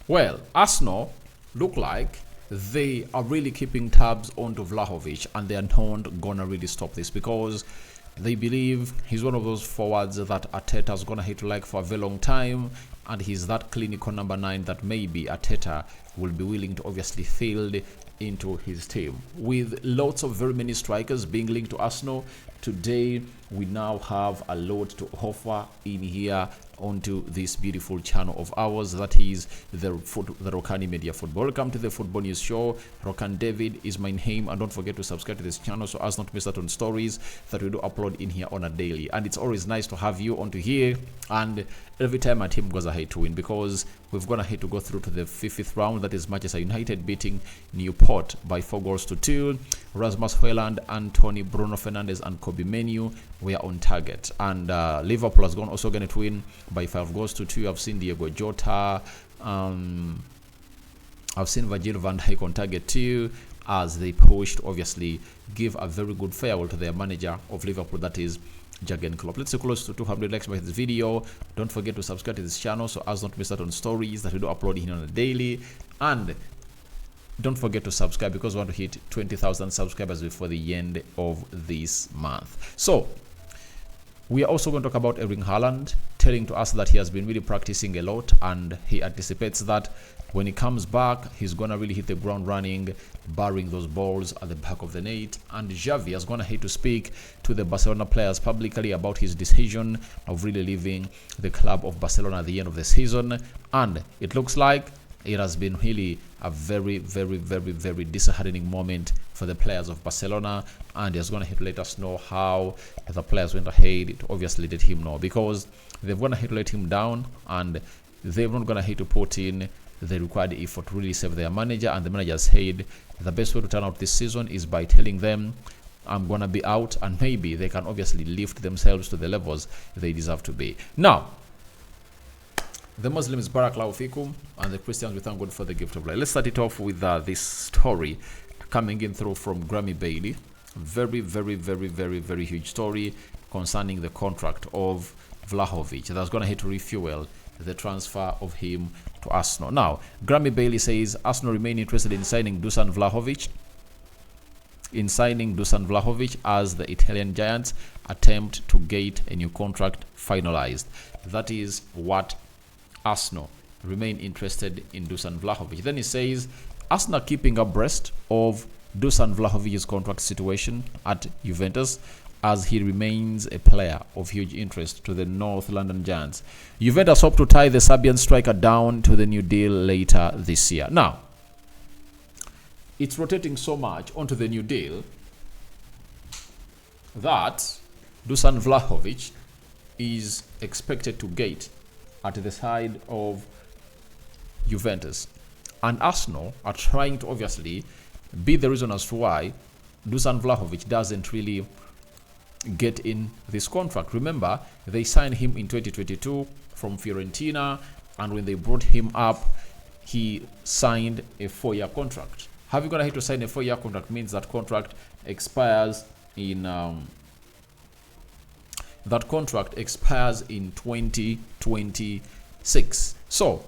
Well, Arsenal look like they are really keeping tabs onto Vlahovic, and they are not gonna really stop this because they believe he's one of those forwards that Arteta's gonna hate to like for a very long time, and he's that clinical number 9 that maybe Arteta will be willing to obviously field into his team. With lots of very many strikers being linked to Arsenal, today we now have a lot to offer in here onto this beautiful channel of ours, that is the Rokani Media Football. Welcome to the Football News Show. Rokan David is my name, and don't forget to subscribe to this channel so as not to miss out on stories that we do upload in here on a daily. And it's always nice to have you onto here, and every time our team goes ahead to win, because we've gone ahead to go through to the fifth round, that is Manchester United beating Newport by 4-2. Rasmus Haaland, Anthony, Bruno Fernandes and Kobe Menu were on target, and Liverpool has also going to win by 5-2. I've seen Diego Jota, I've seen Virgil van Dijk on target too, as they pushed obviously give a very good farewell to their manager of Liverpool, that is Jurgen Klopp. Let's say close to 200 likes by this video. Don't forget to subscribe to this channel so as not to miss out on stories that we do upload here on a daily, and don't forget to subscribe because we want to hit 20,000 subscribers before the end of this month. So we are also going to talk about Erling Haaland, telling to us that he has been really practicing a lot, and he anticipates that when he comes back, he's going to really hit the ground running, barring those balls at the back of the net. And Xavi has gone ahead to speak to the Barcelona players publicly about his decision of really leaving the club of Barcelona at the end of the season. And it looks like it has been really a very disheartening moment for the players of Barcelona, and he's going to let us know how the players went ahead to obviously let him know, because they've gone ahead to let him down, and they've not gone ahead to put in the required effort to really save their manager. And the manager said the best way to turn out this season is by telling them I'm gonna be out, and maybe they can obviously lift themselves to the levels they deserve to be. Now, the Muslims Barakallahu Fikum, and the Christians we thank God for the gift of life. Let's start it off with this story coming in through from Grammy Bailey. Very huge story concerning the contract of Vlahovic that's going to hit to refuel the transfer of him to Arsenal. Now, Grammy Bailey says Arsenal remain interested in signing Dusan Vlahovic as the Italian giants attempt to get a new contract finalized. That is what Arsenal remain interested in Dusan Vlahovic. Then he says Arsenal keeping abreast of Dusan Vlahovic's contract situation at Juventus, as he remains a player of huge interest to the North London Giants. Juventus hope to tie the Serbian striker down to the new deal later this year. Now, it's rotating so much onto the new deal that Dusan Vlahovic is expected to get at the side of Juventus, and Arsenal are trying to obviously be the reason as to why Dusan Vlahovic doesn't really get in this contract. Remember, they signed him in 2022 from Fiorentina, and when they brought him up, he signed a 4-year contract. Having gone ahead to sign a 4-year contract means that contract expires in 2026. So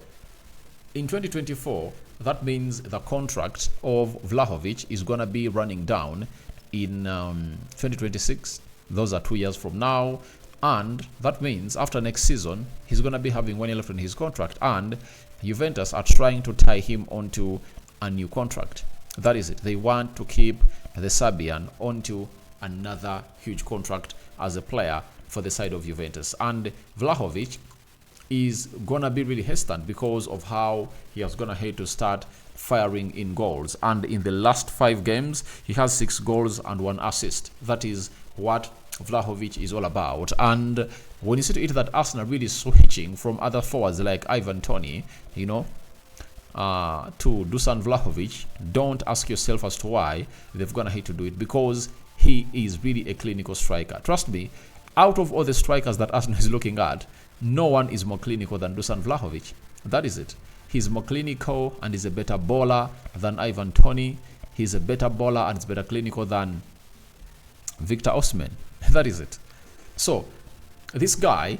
in 2024, that means the contract of Vlahovic is going to be running down in 2026. Those are 2 years from now, and that means after next season he's going to be having 1 year left on his contract, and Juventus are trying to tie him onto a new contract. That is it. They want to keep the Serbian onto another huge contract as a player for the side of Juventus, and Vlahovic is gonna be really hesitant because of how he has gonna have to start firing in goals, and in the last 5 games he has 6 goals and 1 assist. That is what Vlahovic is all about. And when you see to it that Arsenal really switching from other forwards like Ivan Toney, to Dusan Vlahovic, don't ask yourself as to why they've gonna have to do it, because he is really a clinical striker. Trust me, out of all the strikers that Arsenal is looking at, no one is more clinical than Dusan Vlahovic. That is it. He's more clinical and is a better bowler than Ivan Toney. He's a better bowler and is better clinical than Victor Osimhen. That is it. So this guy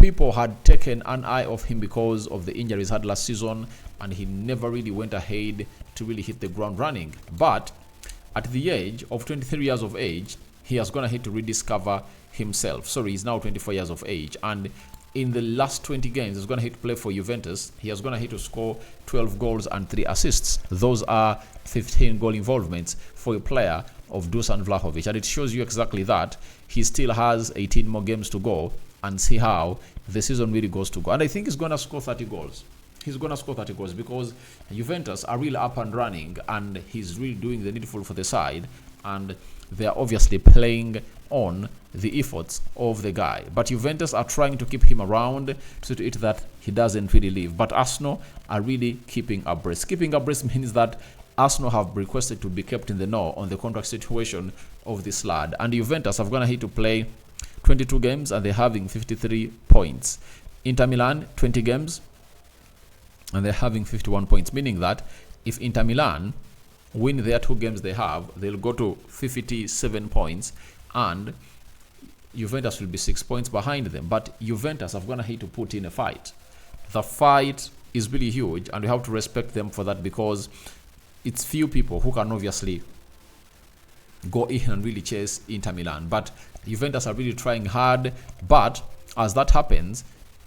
People had taken an eye off him because of the injuries he had last season, and he never really went ahead to really hit the ground running. But at the age of 23 years of age, he has gone ahead to rediscover himself. Sorry, he's now 24 years of age, and in the last 20 games he's going to hit play for Juventus, he has gone ahead to score 12 goals and 3 assists. Those are 15 goal involvements for a player of Dusan Vlahovic, and it shows you exactly that he still has 18 more games to go, and see how the season really goes to go. And I think he's going to score 30 goals. He's going to score 30 goals because Juventus are really up and running, and he's really doing the needful for the side, and they are obviously playing on the efforts of the guy. But Juventus are trying to keep him around to see to it that he doesn't really leave. But Arsenal are really keeping abreast. Keeping abreast means that Arsenal have requested to be kept in the know on the contract situation of this lad. And Juventus have gone ahead to play 22 games, and they're having 53 points. Inter Milan, 20 games, and they're having 51 points, meaning that if Inter Milan win their 2 games they have, they'll go to 57 points, and Juventus will be 6 points behind them. But Juventus have gone ahead to put in a fight. The fight is really huge, and we have to respect them for that, because it's few people who can obviously go in and really chase Inter Milan. But Juventus are really trying hard. But as that happens,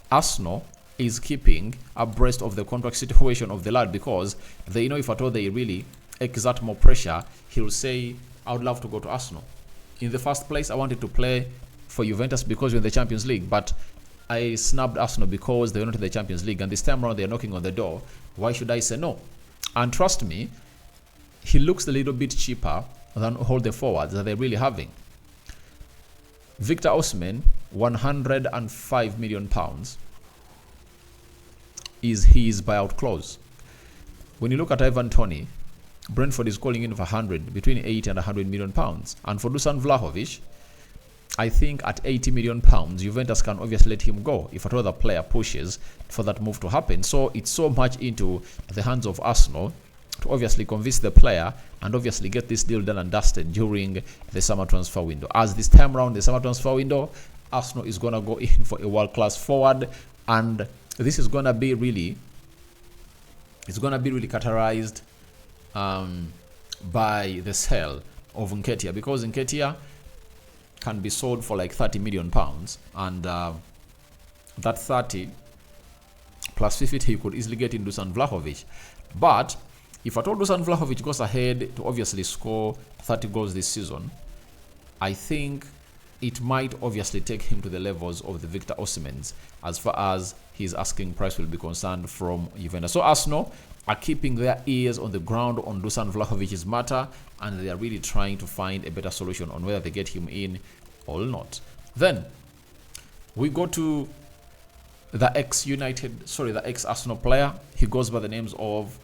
Arsenal is keeping abreast of the contract situation of the lad, because they know if at all they really exert more pressure, he'll say, I would love to go to Arsenal. In the first place, I wanted to play for Juventus because we're in the Champions League, but I snubbed Arsenal because they were not in the Champions League, and this time around they're knocking on the door. Why should I say no? And trust me, he looks a little bit cheaper than all the forwards that they're really having. Victor Osimhen, £105 million is his buyout clause. When you look at Ivan Toney, Brentford is calling in for 100, between 80 and 100 million pounds. And for Dusan Vlahovic, I think at 80 million pounds, Juventus can obviously let him go if at all the player pushes for that move to happen. So it's so much into the hands of Arsenal to obviously convince the player and obviously get this deal done and dusted during the summer transfer window. As this time around, the summer transfer window, Arsenal is going to go in for a world-class forward, and this is going to be really, it's going to be really characterized by the sale of Nketiah, because Nketiah can be sold for like 30 million pounds, and that 30 plus 50 you could easily get in Dusan Vlahovic. But if at all Dusan Vlahovic goes ahead to obviously score 30 goals this season, I think it might obviously take him to the levels of the Victor Osimhen's as far as his asking price will be concerned from Juventus. So Arsenal are keeping their ears on the ground on Dusan Vlahovic's matter, and they are really trying to find a better solution on whether they get him in or not. Then we go to the ex-Arsenal player. He goes by the names of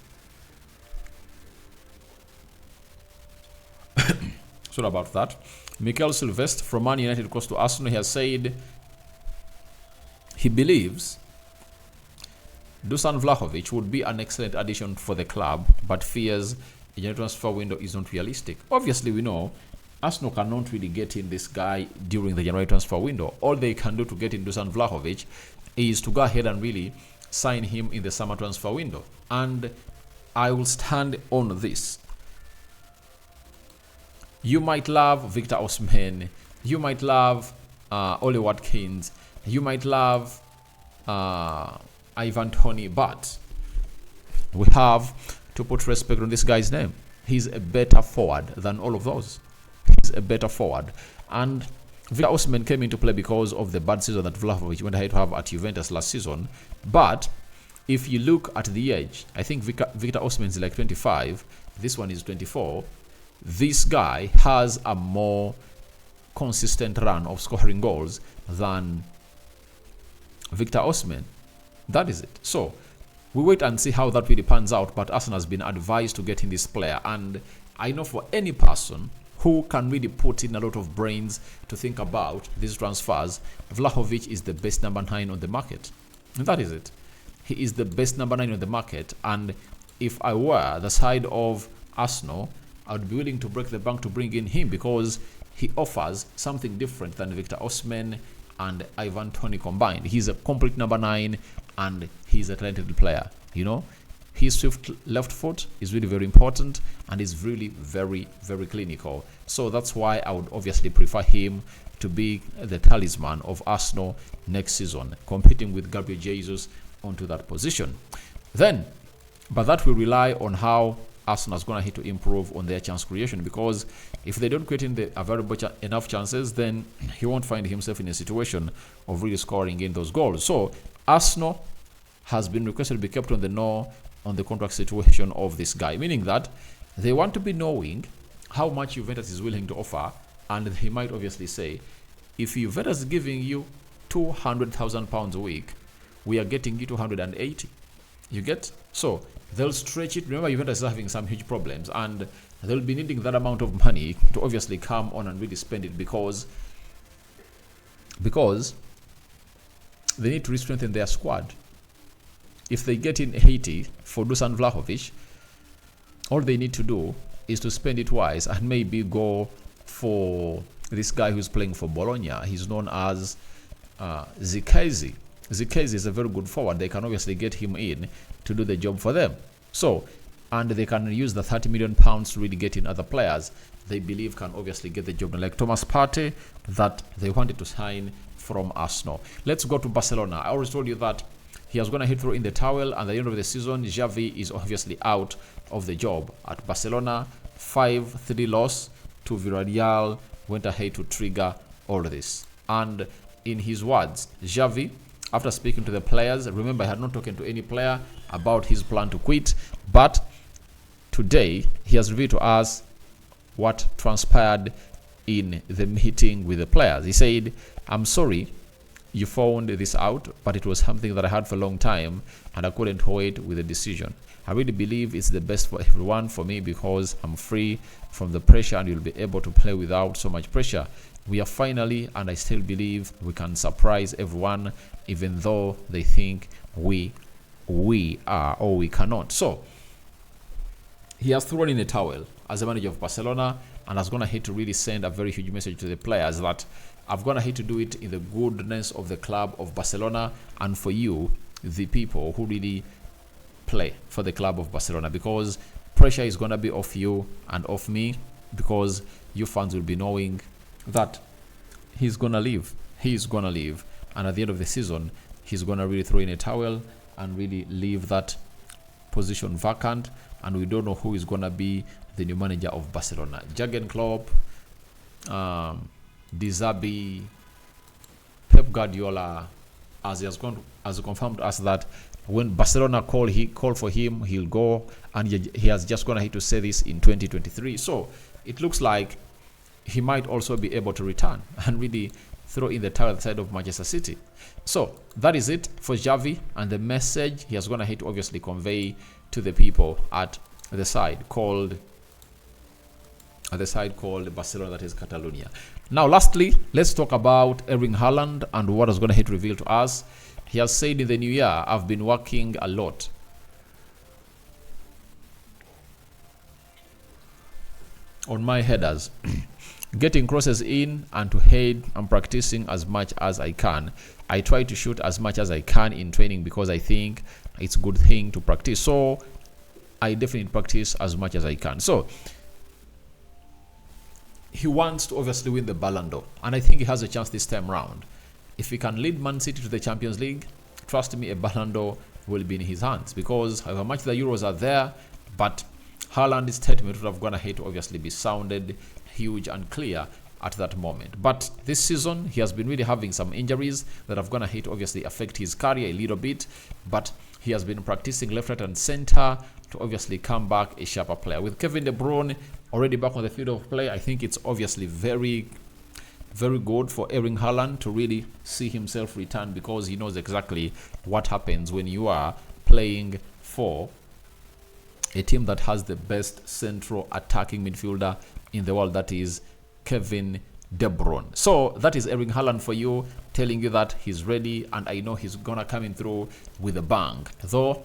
sorry about that. Mikel Silvestre from Man United goes to Arsenal. He has said he believes Dusan Vlahovic would be an excellent addition for the club, but fears the January transfer window is not realistic. Obviously, we know Arsenal cannot really get in this guy during the January transfer window. All they can do to get in Dusan Vlahovic is to go ahead and really sign him in the summer transfer window. And I will stand on this. You might love Victor Osimhen, you might love Ole Watkins, you might love Ivan Toney, but we have to put respect on this guy's name. He's a better forward than all of those. He's a better forward. And Victor Osimhen came into play because of the bad season that Vlahovic went ahead to have at Juventus last season. But if you look at the age, I think Victor Osimhen is like 25. This one is 24. This guy has a more consistent run of scoring goals than Victor Osimhen. That is it. So we wait and see how that really pans out. But Arsenal has been advised to get in this player, and I know for any person who can really put in a lot of brains to think about these transfers, Vlahovic is the best number 9 on the market. And that is it. He is the best number 9 on the market. And if I were the side of Arsenal, I would be willing to break the bank to bring in him, because he offers something different than Victor Osimhen and Ivan Toney combined. He's a complete number 9, and he's a talented player. You know, his swift left foot is really very important, and is really very, very clinical. So that's why I would obviously prefer him to be the talisman of Arsenal next season, competing with Gabriel Jesus onto that position. Then, but that will rely on how Arsenal is going to hit to improve on their chance creation, because if they don't create in the available enough chances, then he won't find himself in a situation of really scoring in those goals. So Arsenal has been requested to be kept on the know on the contract situation of this guy, meaning that they want to be knowing how much Juventus is willing to offer, and he might obviously say, if Juventus is giving you £200,000 a week, we are getting you 280. You get? So they'll stretch it. Remember, Juventus is having some huge problems, and they'll be needing that amount of money to obviously come on and really spend it, because they need to re-strengthen their squad. If they get in 80 for Dusan Vlahovic, all they need to do is to spend it wise and maybe go for this guy who's playing for Bologna. He's known as Zikazi. Zikazi is a very good forward. They can obviously get him in to do the job for them. So, and they can use the £30 million to really get in other players they believe can obviously get the job done, like Thomas Partey that they wanted to sign from Arsenal. Let's go to Barcelona. I always told you that he was going to throw in the towel, and at the end of the season, Xavi is obviously out of the job at Barcelona. 5-3 loss to Villarreal went ahead to trigger all this. And in his words, Xavi, after speaking to the players, remember, he had not talked to any player about his plan to quit, but today he has revealed to us what transpired in the meeting with the players. He said, "I'm sorry you found this out, but it was something that I had for a long time, and I couldn't wait with the decision. I really believe it's the best for everyone, for me, because I'm free from the pressure and you'll be able to play without so much pressure. We are finally, and I still believe we can surprise everyone, even though they think we are or we cannot." So he has thrown in a towel as a manager of Barcelona, and has gonna hate to really send a very huge message to the players that I've gonna hate to do it in the goodness of the club of Barcelona, and for you, the people who really play for the club of Barcelona, because pressure is gonna be off you and off me, because you fans will be knowing that he's gonna leave. He's gonna leave, and at the end of the season, he's gonna really throw in a towel and really leave that position vacant, and we don't know who is gonna be the new manager of Barcelona. Jurgen Klopp, Xavi, Pep Guardiola, as he has confirmed to us that when Barcelona call for him, he'll go, and he has just gonna hate to say this in 2023. So it looks like he might also be able to return and really throw in the towel side of Manchester City. So that is it for Xavi, and the message he has gonna hate to obviously convey to the people at the side called Barcelona, that is Catalonia. Now, lastly, let's talk about Erling Haaland and what is going to hit reveal to us. He has said in the new year, I've been working a lot on my headers, getting crosses in and to head. I'm practicing as much as I can. I try to shoot as much as I can in training because I think it's a good thing to practice. So I definitely practice as much as I can. So he wants to obviously win the Ballon d'Or, and I think he has a chance this time round. If he can lead Man City to the Champions League, trust me, a Ballon d'Or will be in his hands, because however much the Euros are there, but Haaland's statement would have gone ahead to obviously be sounded huge and clear at that moment. But this season, he has been really having some injuries that have gone ahead to obviously affect his career a little bit, but he has been practicing left, right, and center to obviously come back a sharper player. With Kevin De Bruyne already back on the field of play, I think it's obviously very, very good for Erling Haaland to really see himself return, because he knows exactly what happens when you are playing for a team that has the best central attacking midfielder in the world, that is Kevin De Bruyne. So that is Erling Haaland for you, telling you that he's ready, and I know he's gonna come in through with a bang. Though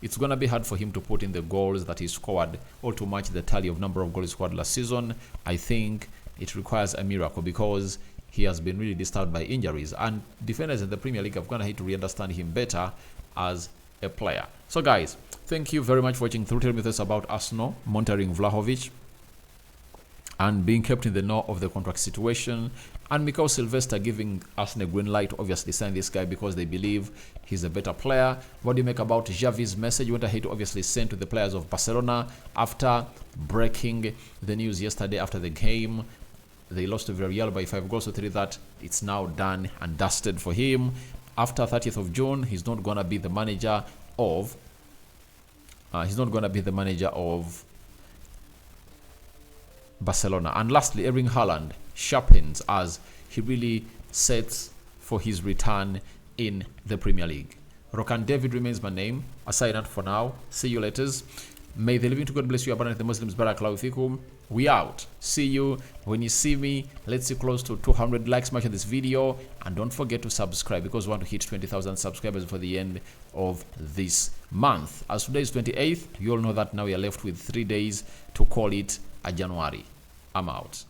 it's gonna be hard for him to put in the goals that he scored, or to match the tally of number of goals scored last season. I think it requires a miracle, because he has been really disturbed by injuries, and defenders in the Premier League have gonna need to re-understand him better as a player. So guys, thank you very much for watching through. Tell me this about Arsenal monitoring Vlahovic and being kept in the know of the contract situation, and Mikel Sylvester giving Arsenal a green light to obviously sign this guy because they believe he's a better player. What do you make about Xavi's message? Went ahead to obviously send to the players of Barcelona after breaking the news yesterday after the game. They lost to Villarreal by 5-3, that it's now done and dusted for him. After 30th of June, he's not gonna be the manager of Barcelona. And lastly, Erling Haaland sharpens as he really sets for his return in the Premier League. Rokani David remains my name. I sign out for now. See you later. May the living to God bless you abundantly. The Muslims barakallahu fikum. We out. See you when you see me. Let's see close to 200 likes much of this video, and don't forget to subscribe because we want to hit 20,000 subscribers for the end of this month. As today is 28th, you all know that now we are left with 3 days to call it a January. I'm out.